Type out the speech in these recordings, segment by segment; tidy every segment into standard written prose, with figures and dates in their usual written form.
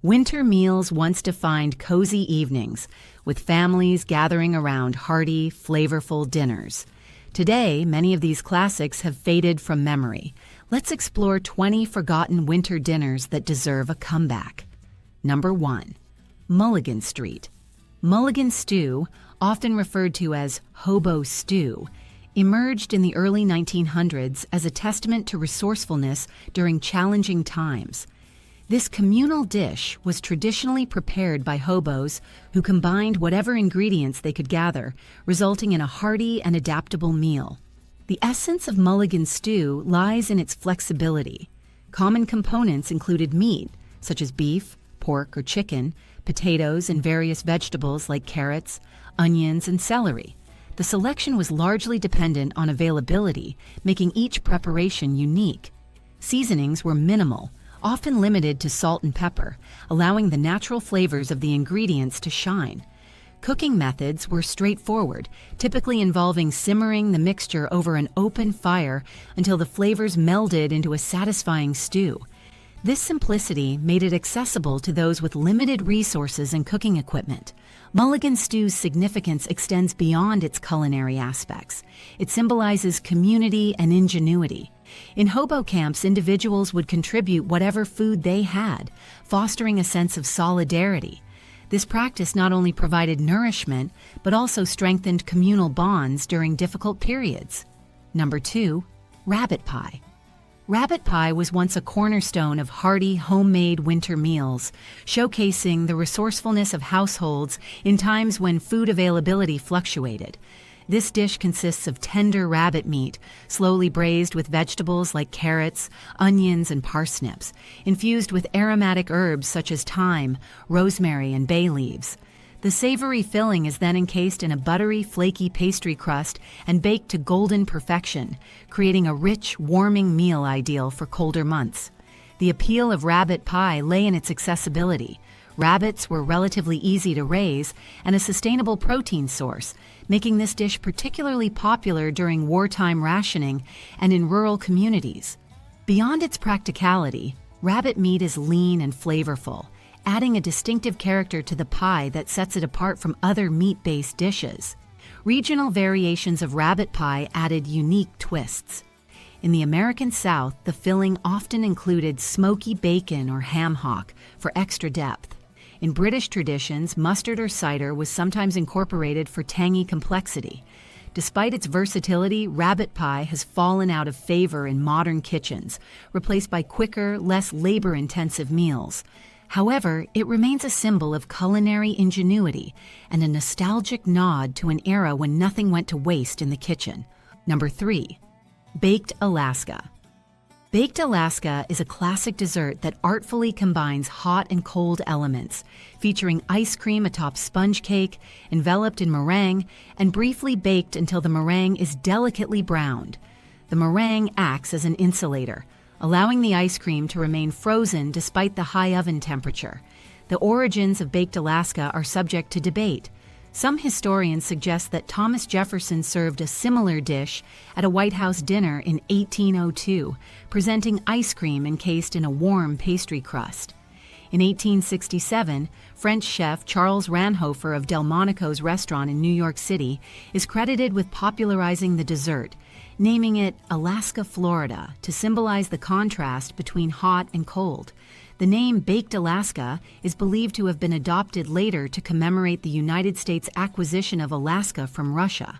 Winter meals once defined cozy evenings, with families gathering around hearty, flavorful dinners. Today, many of these classics have faded from memory. Let's explore 20 forgotten winter dinners that deserve a comeback. Number 1. Mulligan Street. Mulligan Stew, often referred to as hobo stew, emerged in the early 1900s as a testament to resourcefulness during challenging times. This communal dish was traditionally prepared by hobos who combined whatever ingredients they could gather, resulting in a hearty and adaptable meal. The essence of Mulligan Stew lies in its flexibility. Common components included meat, such as beef, pork, or chicken, potatoes, and various vegetables like carrots, onions, and celery. The selection was largely dependent on availability, making each preparation unique. Seasonings were minimal, often limited to salt and pepper, allowing the natural flavors of the ingredients to shine. Cooking methods were straightforward, typically involving simmering the mixture over an open fire until the flavors melded into a satisfying stew. This simplicity made it accessible to those with limited resources and cooking equipment. Mulligan Stew's significance extends beyond its culinary aspects. It symbolizes community and ingenuity. In hobo camps, individuals would contribute whatever food they had, fostering a sense of solidarity. This practice not only provided nourishment, but also strengthened communal bonds during difficult periods. Number 2. Rabbit pie. Rabbit pie was once a cornerstone of hearty, homemade winter meals, showcasing the resourcefulness of households in times when food availability fluctuated. This dish consists of tender rabbit meat, slowly braised with vegetables like carrots, onions, and parsnips, infused with aromatic herbs such as thyme, rosemary, and bay leaves. The savory filling is then encased in a buttery, flaky pastry crust and baked to golden perfection, creating a rich, warming meal ideal for colder months. The appeal of rabbit pie lay in its accessibility. Rabbits were relatively easy to raise and a sustainable protein source, making this dish particularly popular during wartime rationing and in rural communities. Beyond its practicality, rabbit meat is lean and flavorful, adding a distinctive character to the pie that sets it apart from other meat-based dishes. Regional variations of rabbit pie added unique twists. In the American South, the filling often included smoky bacon or ham hock for extra depth. In British traditions, mustard or cider was sometimes incorporated for tangy complexity. Despite its versatility, rabbit pie has fallen out of favor in modern kitchens, replaced by quicker, less labor-intensive meals. However, it remains a symbol of culinary ingenuity and a nostalgic nod to an era when nothing went to waste in the kitchen. Number 3. Baked Alaska. Baked Alaska is a classic dessert that artfully combines hot and cold elements, featuring ice cream atop sponge cake, enveloped in meringue, and briefly baked until the meringue is delicately browned. The meringue acts as an insulator, allowing the ice cream to remain frozen despite the high oven temperature. The origins of Baked Alaska are subject to debate. Some historians suggest that Thomas Jefferson served a similar dish at a White House dinner in 1802, presenting ice cream encased in a warm pastry crust. In 1867, French chef Charles Ranhofer of Delmonico's restaurant in New York City is credited with popularizing the dessert, naming it Alaska, Florida, to symbolize the contrast between hot and cold. The name Baked Alaska is believed to have been adopted later to commemorate the United States' acquisition of Alaska from Russia.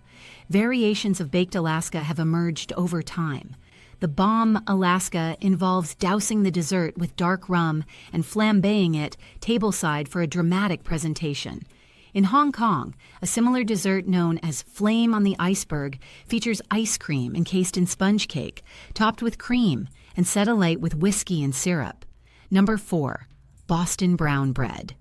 Variations of Baked Alaska have emerged over time. The Bomb Alaska involves dousing the dessert with dark rum and flambeing it tableside for a dramatic presentation. In Hong Kong, a similar dessert known as Flame on the Iceberg features ice cream encased in sponge cake, topped with cream, and set alight with whiskey and syrup. Number 4. Boston Brown Bread.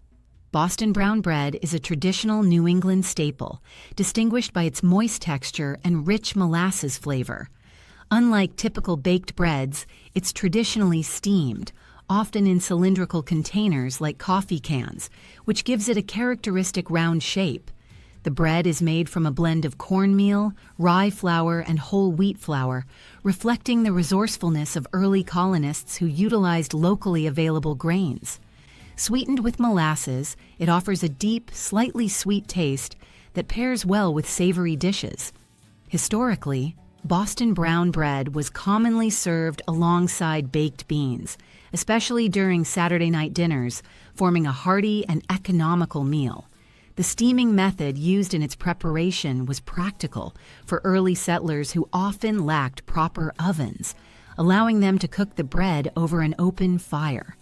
Boston brown bread is a traditional New England staple, distinguished by its moist texture and rich molasses flavor. Unlike typical baked breads, it's traditionally steamed, often in cylindrical containers like coffee cans, which gives it a characteristic round shape. The bread is made from a blend of cornmeal, rye flour, and whole wheat flour, reflecting the resourcefulness of early colonists who utilized locally available grains. Sweetened with molasses, it offers a deep, slightly sweet taste that pairs well with savory dishes. Historically, Boston brown bread was commonly served alongside baked beans, especially during Saturday night dinners, forming a hearty and economical meal. The steaming method used in its preparation was practical for early settlers who often lacked proper ovens, allowing them to cook the bread over an open fire.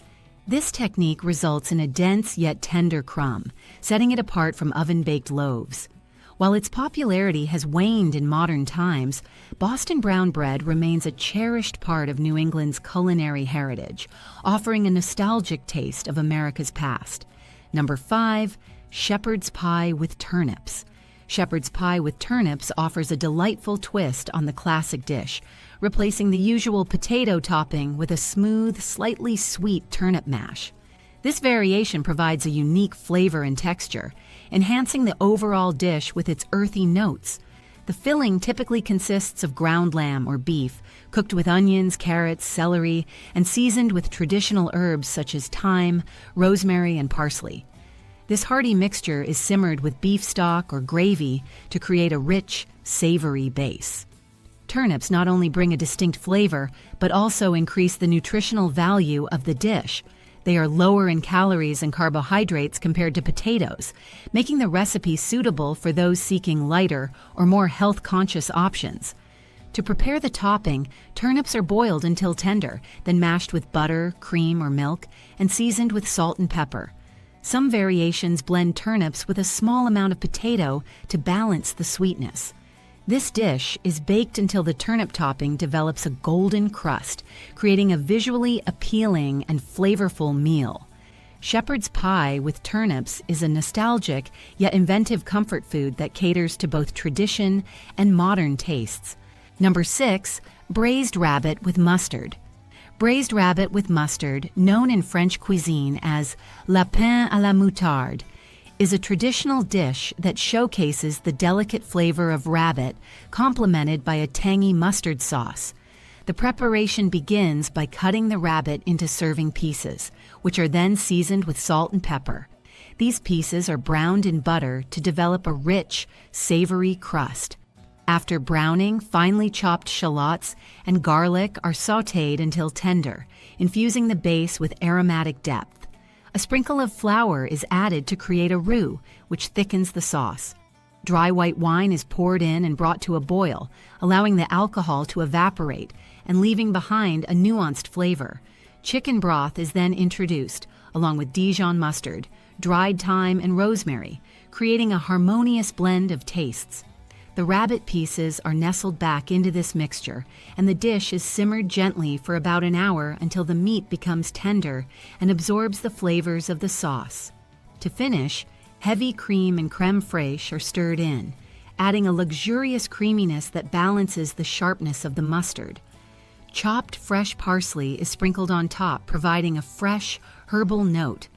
This technique results in a dense yet tender crumb, setting it apart from oven-baked loaves. While its popularity has waned in modern times, Boston brown bread remains a cherished part of New England's culinary heritage, offering a nostalgic taste of America's past. Number 5, shepherd's pie with turnips. Shepherd's pie with turnips offers a delightful twist on the classic dish, replacing the usual potato topping with a smooth, slightly sweet turnip mash. This variation provides a unique flavor and texture, enhancing the overall dish with its earthy notes. The filling typically consists of ground lamb or beef, cooked with onions, carrots, celery, and seasoned with traditional herbs such as thyme, rosemary, and parsley. This hearty mixture is simmered with beef stock or gravy to create a rich, savory base. Turnips not only bring a distinct flavor, but also increase the nutritional value of the dish. They are lower in calories and carbohydrates compared to potatoes, making the recipe suitable for those seeking lighter or more health-conscious options. To prepare the topping, turnips are boiled until tender, then mashed with butter, cream, or milk, and seasoned with salt and pepper. Some variations blend turnips with a small amount of potato to balance the sweetness. This dish is baked until the turnip topping develops a golden crust, creating a visually appealing and flavorful meal. Shepherd's pie with turnips is a nostalgic yet inventive comfort food that caters to both tradition and modern tastes. Number 6, braised rabbit with mustard. Braised rabbit with mustard, known in French cuisine as lapin à la moutarde, is a traditional dish that showcases the delicate flavor of rabbit complemented by a tangy mustard sauce. The preparation begins by cutting the rabbit into serving pieces, which are then seasoned with salt and pepper. These pieces are browned in butter to develop a rich, savory crust. After browning, finely chopped shallots and garlic are sautéed until tender, infusing the base with aromatic depth. A sprinkle of flour is added to create a roux, which thickens the sauce. Dry white wine is poured in and brought to a boil, allowing the alcohol to evaporate and leaving behind a nuanced flavor. Chicken broth is then introduced, along with Dijon mustard, dried thyme, and rosemary, creating a harmonious blend of tastes. The rabbit pieces are nestled back into this mixture, and the dish is simmered gently for about an hour until the meat becomes tender and absorbs the flavors of the sauce. To finish, heavy cream and crème fraîche are stirred in, adding a luxurious creaminess that balances the sharpness of the mustard. Chopped fresh parsley is sprinkled on top, providing a fresh, herbal note.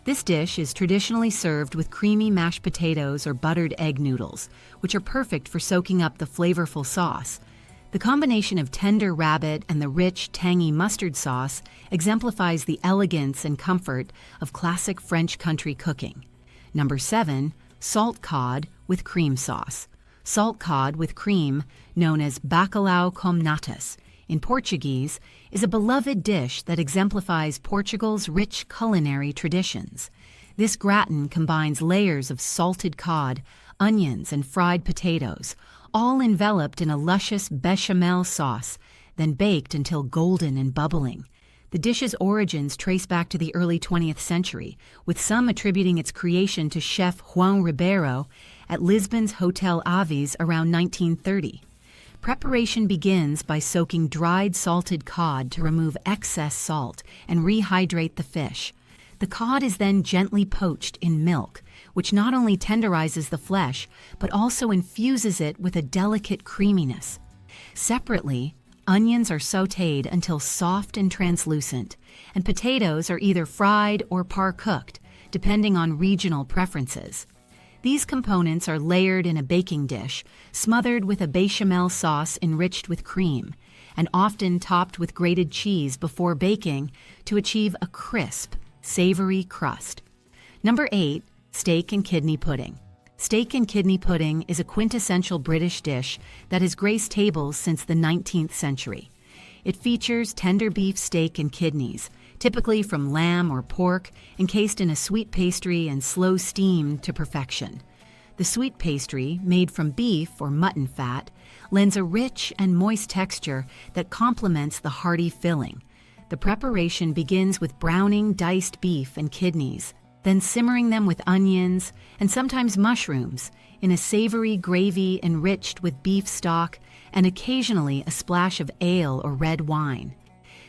This dish is traditionally served with creamy mashed potatoes or buttered egg noodles, which are perfect for soaking up the flavorful sauce. The combination of tender rabbit and the rich, tangy mustard sauce exemplifies the elegance and comfort of classic French country cooking. Number 7, salt cod with cream sauce. Salt cod with cream, known as bacalhau com natas in Portuguese, is a beloved dish that exemplifies Portugal's rich culinary traditions. This gratin combines layers of salted cod, onions, and fried potatoes, all enveloped in a luscious bechamel sauce, then baked until golden and bubbling. The dish's origins trace back to the early 20th century, with some attributing its creation to chef João Ribeiro at Lisbon's Hotel Aves around 1930. Preparation begins by soaking dried salted cod to remove excess salt and rehydrate the fish. The cod is then gently poached in milk, which not only tenderizes the flesh, but also infuses it with a delicate creaminess. Separately, onions are sautéed until soft and translucent, and potatoes are either fried or par-cooked, depending on regional preferences. These components are layered in a baking dish, smothered with a bechamel sauce enriched with cream, and often topped with grated cheese before baking to achieve a crisp, savory crust. Number 8, steak and kidney pudding. Steak and kidney pudding is a quintessential British dish that has graced tables since the 19th century. It features tender beef steak and kidneys, typically from lamb or pork, encased in a sweet pastry and slow steamed to perfection. The sweet pastry, made from beef or mutton fat, lends a rich and moist texture that complements the hearty filling. The preparation begins with browning diced beef and kidneys, then simmering them with onions and sometimes mushrooms in a savory gravy enriched with beef stock and occasionally a splash of ale or red wine.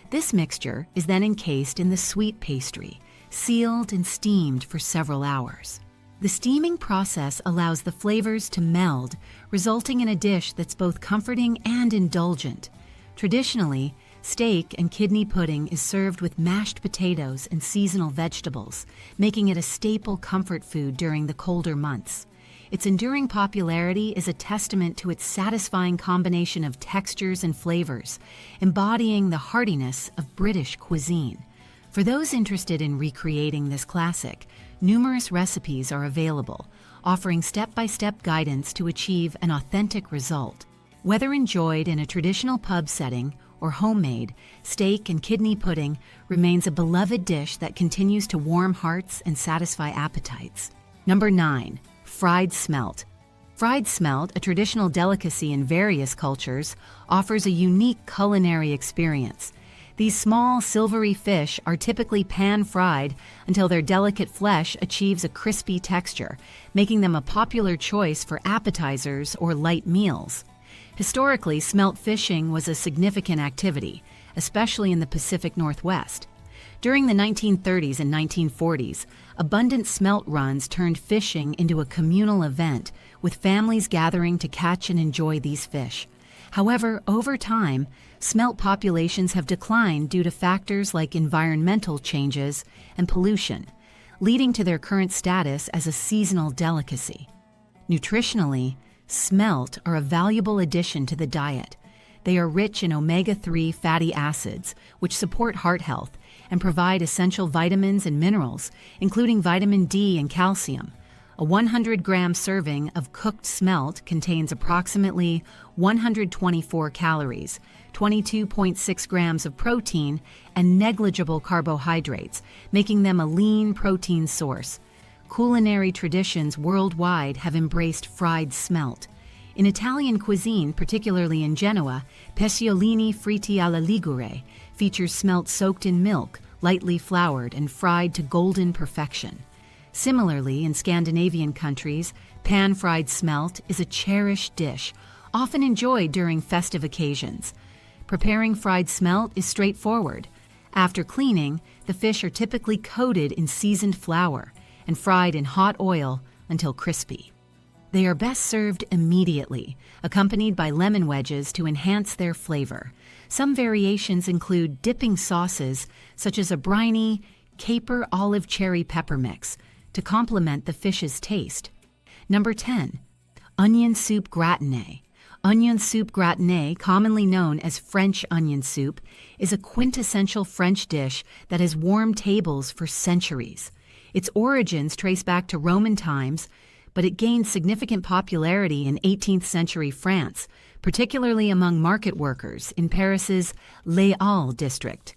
This mixture is then encased in the sweet pastry, sealed and steamed for several hours. The steaming process allows the flavors to meld, resulting in a dish that's both comforting and indulgent. Traditionally, steak and kidney pudding is served with mashed potatoes and seasonal vegetables, making it a staple comfort food during the colder months. Its enduring popularity is a testament to its satisfying combination of textures and flavors, embodying the heartiness of British cuisine. For those interested in recreating this classic, numerous recipes are available, offering step-by-step guidance to achieve an authentic result. Whether enjoyed in a traditional pub setting or homemade, steak and kidney pudding remains a beloved dish that continues to warm hearts and satisfy appetites. Number 9. Fried smelt. Fried smelt, a traditional delicacy in various cultures, offers a unique culinary experience. These small, silvery fish are typically pan-fried until their delicate flesh achieves a crispy texture, making them a popular choice for appetizers or light meals. Historically, smelt fishing was a significant activity, especially in the Pacific Northwest. During the 1930s and 1940s, abundant smelt runs turned fishing into a communal event, with families gathering to catch and enjoy these fish. However, over time, smelt populations have declined due to factors like environmental changes and pollution, leading to their current status as a seasonal delicacy. Nutritionally, smelt are a valuable addition to the diet. They are rich in omega-3 fatty acids, which support heart health and provide essential vitamins and minerals, including vitamin D and calcium. A 100-gram serving of cooked smelt contains approximately 124 calories, 22.6 grams of protein, and negligible carbohydrates, making them a lean protein source. Culinary traditions worldwide have embraced fried smelt. In Italian cuisine, particularly in Genoa, pesciolini fritti alla ligure features smelt soaked in milk, lightly floured and fried to golden perfection. Similarly, in Scandinavian countries, pan-fried smelt is a cherished dish, often enjoyed during festive occasions. Preparing fried smelt is straightforward. After cleaning, the fish are typically coated in seasoned flour and fried in hot oil until crispy. They are best served immediately, accompanied by lemon wedges to enhance their flavor. Some variations include dipping sauces, such as a briny, caper olive cherry pepper mix, to complement the fish's taste. Number 10. Onion soup gratiné. Onion soup gratiné, commonly known as French onion soup, is a quintessential French dish that has warmed tables for centuries. Its origins trace back to Roman times, but it gained significant popularity in 18th century France, particularly among market workers in Paris's Les Halles district.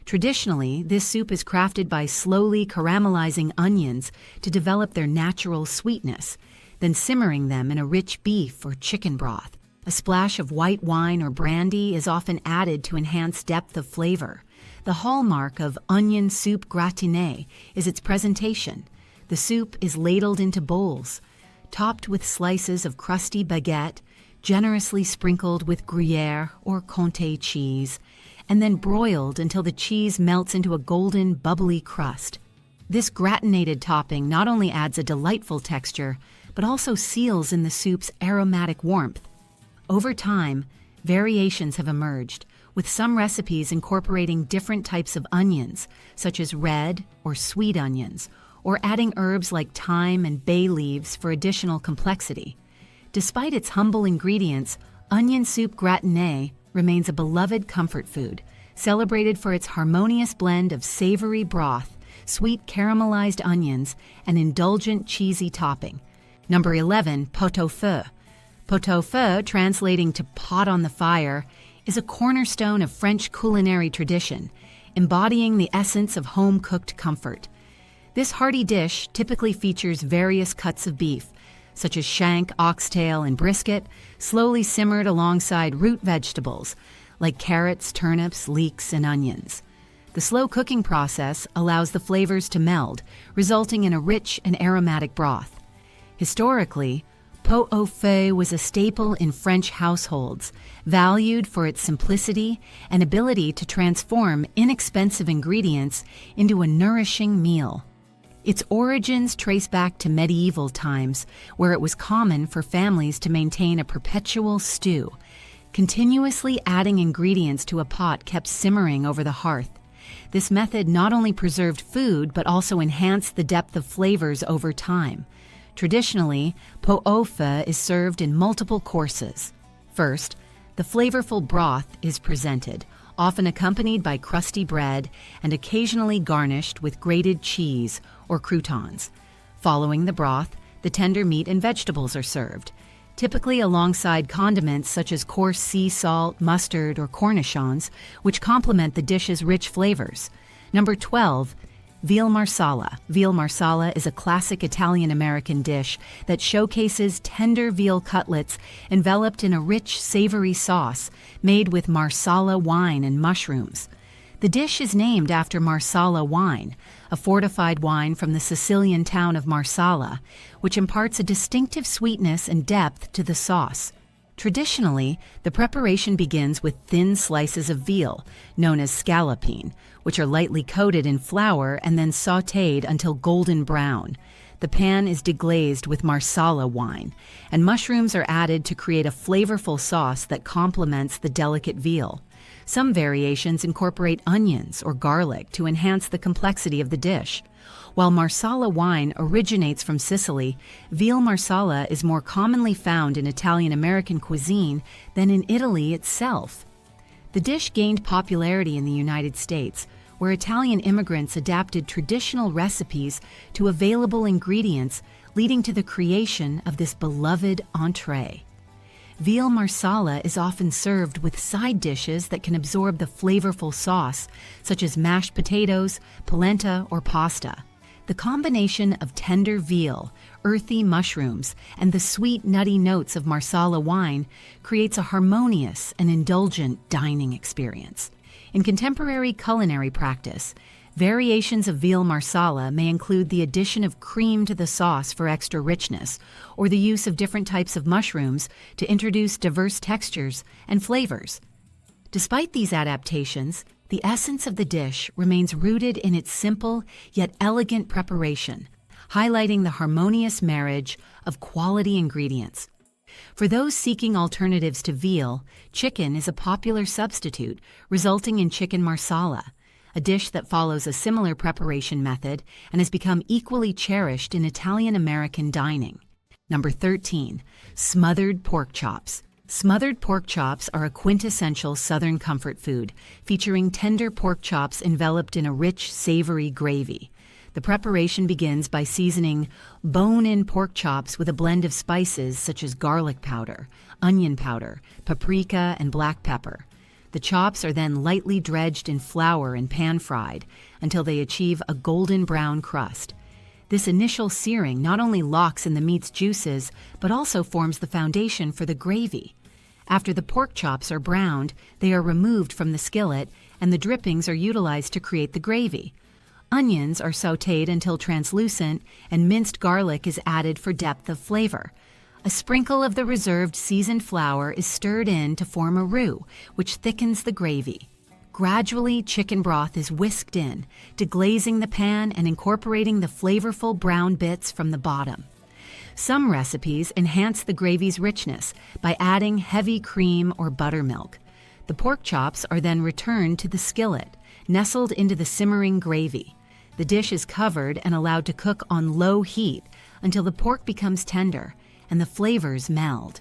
Traditionally, this soup is crafted by slowly caramelizing onions to develop their natural sweetness, then simmering them in a rich beef or chicken broth. A splash of white wine or brandy is often added to enhance depth of flavor. The hallmark of onion soup gratiné is its presentation. The soup is ladled into bowls, topped with slices of crusty baguette, generously sprinkled with Gruyere or Comté cheese, and then broiled until the cheese melts into a golden, bubbly crust. This gratinated topping not only adds a delightful texture, but also seals in the soup's aromatic warmth. Over time, variations have emerged, with some recipes incorporating different types of onions, such as red or sweet onions, or adding herbs like thyme and bay leaves for additional complexity. Despite its humble ingredients, onion soup gratiné remains a beloved comfort food, celebrated for its harmonious blend of savory broth, sweet caramelized onions, and indulgent cheesy topping. Number 11, pot-au-feu. Pot-au-feu, translating to pot on the fire, is a cornerstone of French culinary tradition, embodying the essence of home-cooked comfort. This hearty dish typically features various cuts of beef, such as shank, oxtail, and brisket, slowly simmered alongside root vegetables like carrots, turnips, leeks, and onions. The slow cooking process allows the flavors to meld, resulting in a rich and aromatic broth. Historically, pot-au-feu was a staple in French households, valued for its simplicity and ability to transform inexpensive ingredients into a nourishing meal. Its origins trace back to medieval times, where it was common for families to maintain a perpetual stew. Continuously adding ingredients to a pot kept simmering over the hearth. This method not only preserved food, but also enhanced the depth of flavors over time. Traditionally, pot-au-feu is served in multiple courses. First, the flavorful broth is presented, often accompanied by crusty bread and occasionally garnished with grated cheese or croutons. Following the broth, the tender meat and vegetables are served, typically alongside condiments such as coarse sea salt, mustard, or cornichons, which complement the dish's rich flavors. Number 12, veal marsala. Veal marsala is a classic Italian-American dish that showcases tender veal cutlets enveloped in a rich, savory sauce made with marsala wine and mushrooms. The dish is named after Marsala wine, a fortified wine from the Sicilian town of Marsala, which imparts a distinctive sweetness and depth to the sauce. Traditionally, the preparation begins with thin slices of veal, known as scallopine, which are lightly coated in flour and then sautéed until golden brown. The pan is deglazed with Marsala wine, and mushrooms are added to create a flavorful sauce that complements the delicate veal. Some variations incorporate onions or garlic to enhance the complexity of the dish. While Marsala wine originates from Sicily, veal marsala is more commonly found in Italian-American cuisine than in Italy itself. The dish gained popularity in the United States, where Italian immigrants adapted traditional recipes to available ingredients, leading to the creation of this beloved entree. Veal marsala is often served with side dishes that can absorb the flavorful sauce, such as mashed potatoes, polenta, or pasta. The combination of tender veal, earthy mushrooms, and the sweet, nutty notes of marsala wine creates a harmonious and indulgent dining experience. In contemporary culinary practice, variations of veal marsala may include the addition of cream to the sauce for extra richness, or the use of different types of mushrooms to introduce diverse textures and flavors. Despite these adaptations, the essence of the dish remains rooted in its simple yet elegant preparation, highlighting the harmonious marriage of quality ingredients. For those seeking alternatives to veal, chicken is a popular substitute, resulting in chicken marsala, a dish that follows a similar preparation method and has become equally cherished in Italian-American dining. Number 13, smothered pork chops. Smothered pork chops are a quintessential Southern comfort food, featuring tender pork chops enveloped in a rich, savory gravy. The preparation begins by seasoning bone-in pork chops with a blend of spices such as garlic powder, onion powder, paprika, and black pepper. The chops are then lightly dredged in flour and pan-fried until they achieve a golden brown crust. This initial searing not only locks in the meat's juices, but also forms the foundation for the gravy. After the pork chops are browned, they are removed from the skillet, and the drippings are utilized to create the gravy. Onions are sautéed until translucent, and minced garlic is added for depth of flavor. A sprinkle of the reserved seasoned flour is stirred in to form a roux, which thickens the gravy. Gradually, chicken broth is whisked in, deglazing the pan and incorporating the flavorful brown bits from the bottom. Some recipes enhance the gravy's richness by adding heavy cream or buttermilk. The pork chops are then returned to the skillet, nestled into the simmering gravy. The dish is covered and allowed to cook on low heat until the pork becomes tender and the flavors meld.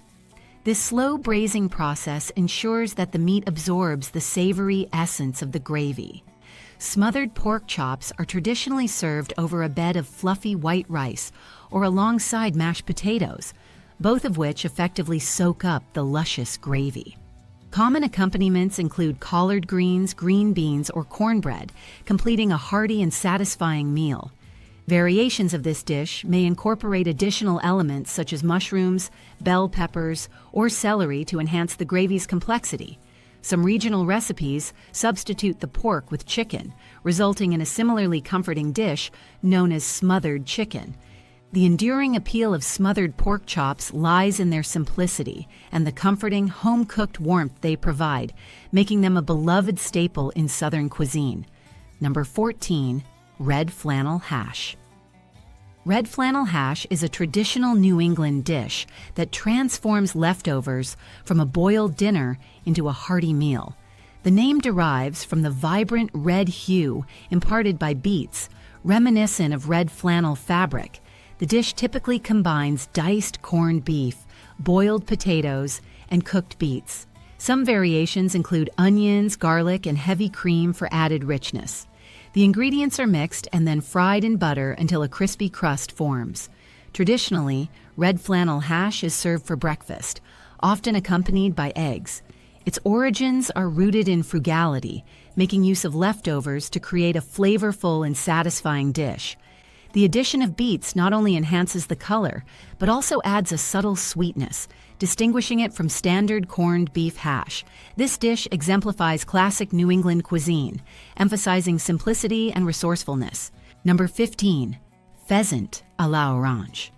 This slow braising process ensures that the meat absorbs the savory essence of the gravy. Smothered pork chops are traditionally served over a bed of fluffy white rice or alongside mashed potatoes, both of which effectively soak up the luscious gravy. Common accompaniments include collard greens, green beans, or cornbread, completing a hearty and satisfying meal. Variations of this dish may incorporate additional elements such as mushrooms, bell peppers, or celery to enhance the gravy's complexity. Some regional recipes substitute the pork with chicken, resulting in a similarly comforting dish known as smothered chicken. The enduring appeal of smothered pork chops lies in their simplicity and the comforting, home-cooked warmth they provide, making them a beloved staple in Southern cuisine. Number 14, red flannel hash. Red flannel hash is a traditional New England dish that transforms leftovers from a boiled dinner into a hearty meal. The name derives from the vibrant red hue imparted by beets, reminiscent of red flannel fabric. The dish typically combines diced corned beef, boiled potatoes, and cooked beets. Some variations include onions, garlic, and heavy cream for added richness. The ingredients are mixed and then fried in butter until a crispy crust forms. Traditionally, red flannel hash is served for breakfast, often accompanied by eggs. Its origins are rooted in frugality, making use of leftovers to create a flavorful and satisfying dish. The addition of beets not only enhances the color, but also adds a subtle sweetness, distinguishing it from standard corned beef hash. This dish exemplifies classic New England cuisine, emphasizing simplicity and resourcefulness. Number 15, pheasant à l'orange.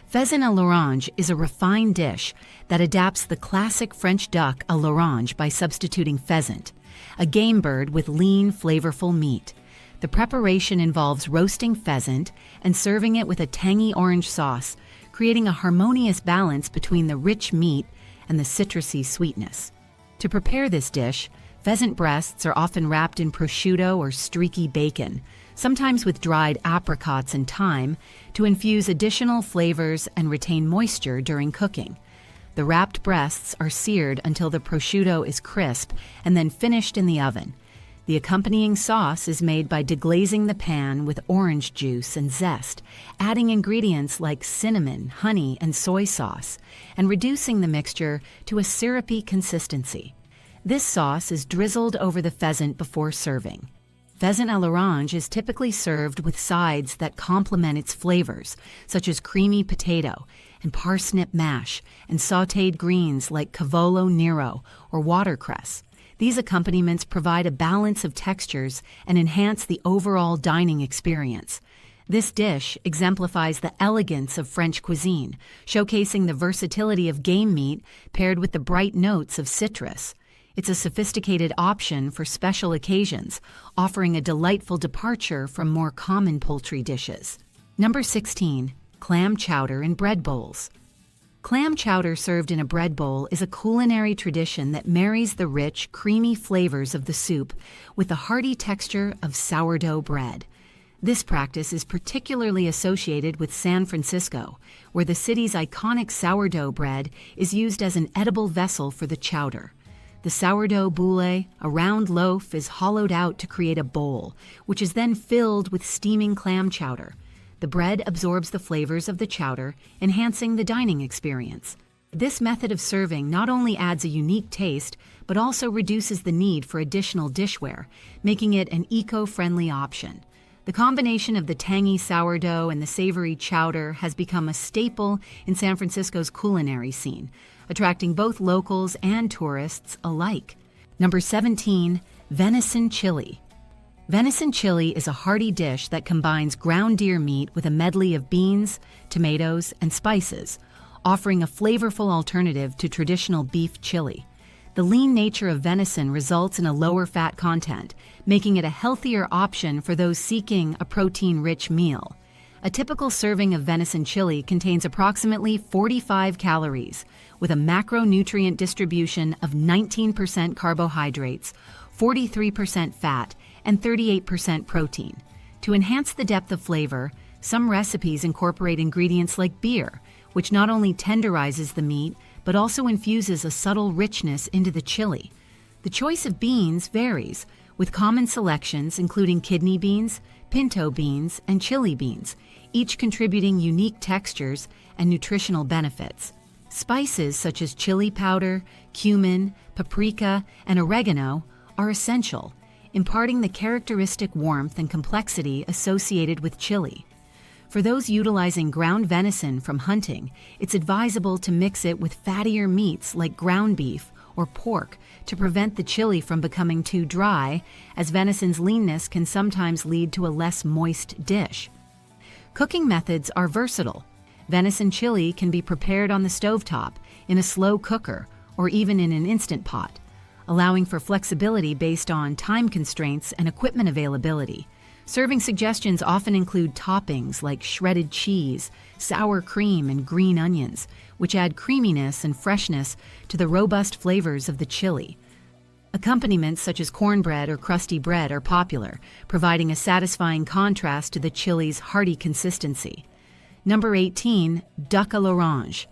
Pheasant à l'orange is a refined dish that adapts the classic French duck à l'orange by substituting pheasant, a game bird with lean, flavorful meat. The preparation involves roasting pheasant and serving it with a tangy orange sauce, creating a harmonious balance between the rich meat and the citrusy sweetness. To prepare this dish, pheasant breasts are often wrapped in prosciutto or streaky bacon, sometimes with dried apricots and thyme, to infuse additional flavors and retain moisture during cooking. The wrapped breasts are seared until the prosciutto is crisp and then finished in the oven. The accompanying sauce is made by deglazing the pan with orange juice and zest, adding ingredients like cinnamon, honey, and soy sauce, and reducing the mixture to a syrupy consistency. This sauce is drizzled over the pheasant before serving. Pheasant à l'orange is typically served with sides that complement its flavors, such as creamy potato and parsnip mash, and sautéed greens like cavolo nero or watercress. These accompaniments provide a balance of textures and enhance the overall dining experience. This dish exemplifies the elegance of French cuisine, showcasing the versatility of game meat paired with the bright notes of citrus. It's a sophisticated option for special occasions, offering a delightful departure from more common poultry dishes. Number 16, clam chowder in bread bowls. Clam chowder served in a bread bowl is a culinary tradition that marries the rich, creamy flavors of the soup with the hearty texture of sourdough bread. This practice is particularly associated with San Francisco, where the city's iconic sourdough bread is used as an edible vessel for the chowder. The sourdough boule, a round loaf, is hollowed out to create a bowl, which is then filled with steaming clam chowder. The bread absorbs the flavors of the chowder, enhancing the dining experience. This method of serving not only adds a unique taste, but also reduces the need for additional dishware, making it an eco-friendly option. The combination of the tangy sourdough and the savory chowder has become a staple in San Francisco's culinary scene, attracting both locals and tourists alike. Number 17, venison chili. Venison chili is a hearty dish that combines ground deer meat with a medley of beans, tomatoes, and spices, offering a flavorful alternative to traditional beef chili. The lean nature of venison results in a lower fat content, making it a healthier option for those seeking a protein-rich meal. A typical serving of venison chili contains approximately 45 calories, with a macronutrient distribution of 19% carbohydrates, 43% fat, and 38% protein. To enhance the depth of flavor, some recipes incorporate ingredients like beer, which not only tenderizes the meat, but also infuses a subtle richness into the chili. The choice of beans varies, with common selections including kidney beans, pinto beans, and chili beans, each contributing unique textures and nutritional benefits. Spices such as chili powder, cumin, paprika, and oregano are essential, imparting the characteristic warmth and complexity associated with chili. For those utilizing ground venison from hunting, it's advisable to mix it with fattier meats like ground beef or pork to prevent the chili from becoming too dry, as venison's leanness can sometimes lead to a less moist dish. Cooking methods are versatile. Venison chili can be prepared on the stovetop, in a slow cooker, or even in an instant pot, allowing for flexibility based on time constraints and equipment availability. Serving suggestions often include toppings like shredded cheese, sour cream, and green onions, which add creaminess and freshness to the robust flavors of the chili. Accompaniments such as cornbread or crusty bread are popular, providing a satisfying contrast to the chili's hearty consistency. Number 18, duck à l'orange.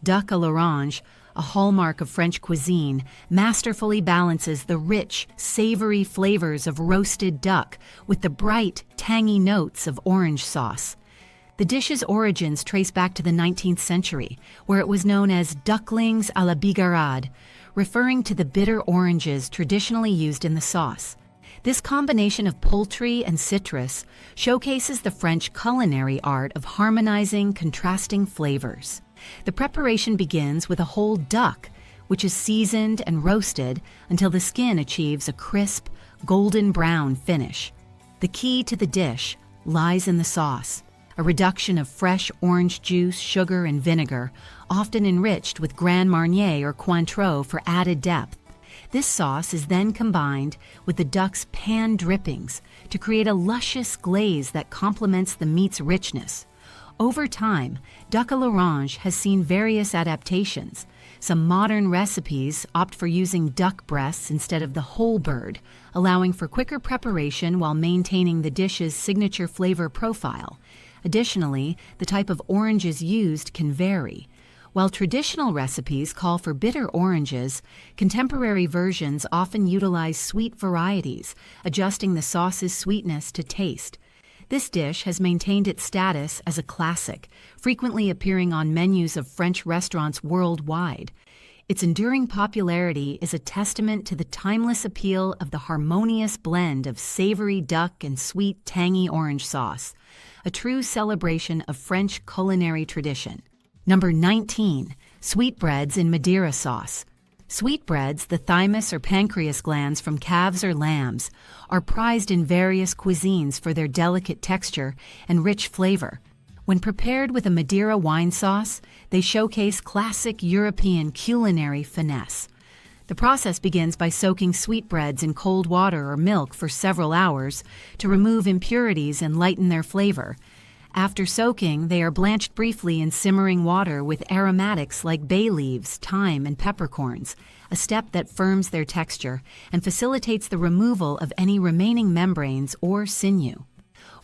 Duck à l'orange, a hallmark of French cuisine, masterfully balances the rich, savory flavors of roasted duck with the bright, tangy notes of orange sauce. The dish's origins trace back to the 19th century, where it was known as ducklings à la bigarade, referring to the bitter oranges traditionally used in the sauce. This combination of poultry and citrus showcases the French culinary art of harmonizing contrasting flavors. The preparation begins with a whole duck, which is seasoned and roasted until the skin achieves a crisp, golden brown finish. The key to the dish lies in the sauce, a reduction of fresh orange juice, sugar, and vinegar, often enriched with Grand Marnier or Cointreau for added depth. This sauce is then combined with the duck's pan drippings to create a luscious glaze that complements the meat's richness. Over time, duck à l'orange has seen various adaptations. Some modern recipes opt for using duck breasts instead of the whole bird, allowing for quicker preparation while maintaining the dish's signature flavor profile. Additionally, the type of oranges used can vary. While traditional recipes call for bitter oranges, contemporary versions often utilize sweet varieties, adjusting the sauce's sweetness to taste. This dish has maintained its status as a classic, frequently appearing on menus of French restaurants worldwide. Its enduring popularity is a testament to the timeless appeal of the harmonious blend of savory duck and sweet, tangy orange sauce, a true celebration of French culinary tradition. Number 19, sweetbreads in Madeira sauce. Sweetbreads, the thymus or pancreas glands from calves or lambs, are prized in various cuisines for their delicate texture and rich flavor. When prepared with a Madeira wine sauce, they showcase classic European culinary finesse. The process begins by soaking sweetbreads in cold water or milk for several hours to remove impurities and lighten their flavor. After soaking, they are blanched briefly in simmering water with aromatics like bay leaves, thyme, and peppercorns, a step that firms their texture and facilitates the removal of any remaining membranes or sinew.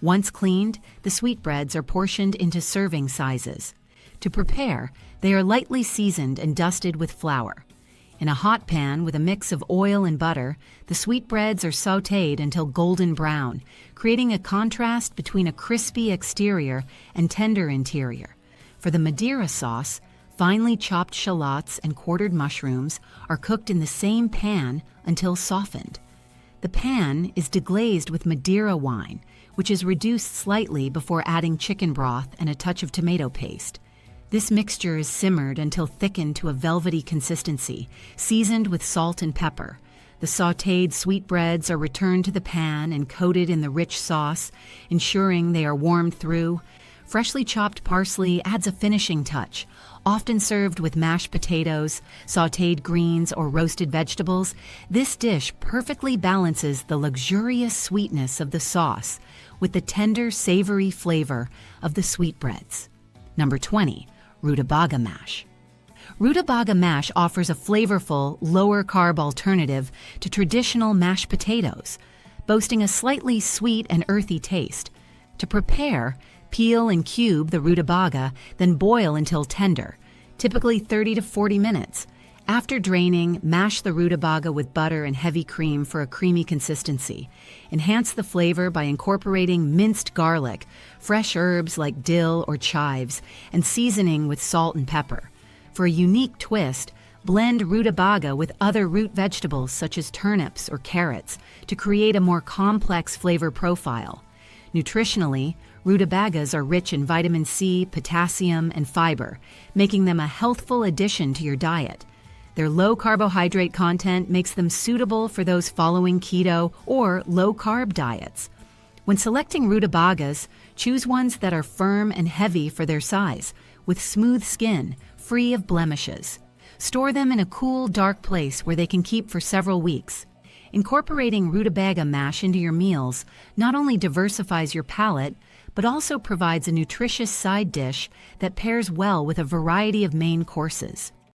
Once cleaned, the sweetbreads are portioned into serving sizes. To prepare, they are lightly seasoned and dusted with flour. In a hot pan with a mix of oil and butter, the sweetbreads are sautéed until golden brown, creating a contrast between a crispy exterior and tender interior. For the Madeira sauce, finely chopped shallots and quartered mushrooms are cooked in the same pan until softened. The pan is deglazed with Madeira wine, which is reduced slightly before adding chicken broth and a touch of tomato paste. This mixture is simmered until thickened to a velvety consistency, seasoned with salt and pepper. The sautéed sweetbreads are returned to the pan and coated in the rich sauce, ensuring they are warmed through. Freshly chopped parsley adds a finishing touch. Often served with mashed potatoes, sautéed greens, or roasted vegetables, this dish perfectly balances the luxurious sweetness of the sauce with the tender, savory flavor of the sweetbreads. Number 20. Rutabaga mash. Rutabaga mash offers a flavorful, lower-carb alternative to traditional mashed potatoes, boasting a slightly sweet and earthy taste. To prepare, peel and cube the rutabaga, then boil until tender, typically 30 to 40 minutes. After draining, mash the rutabaga with butter and heavy cream for a creamy consistency. Enhance the flavor by incorporating minced garlic, fresh herbs like dill or chives, and seasoning with salt and pepper. For a unique twist, blend rutabaga with other root vegetables such as turnips or carrots to create a more complex flavor profile. Nutritionally, rutabagas are rich in vitamin C, potassium, and fiber, making them a healthful addition to your diet. Their low carbohydrate content makes them suitable for those following keto or low-carb diets. When selecting rutabagas, choose ones that are firm and heavy for their size, with smooth skin, free of blemishes. Store them in a cool, dark place where they can keep for several weeks. Incorporating rutabaga mash into your meals not only diversifies your palate, but also provides a nutritious side dish that pairs well with a variety of main courses.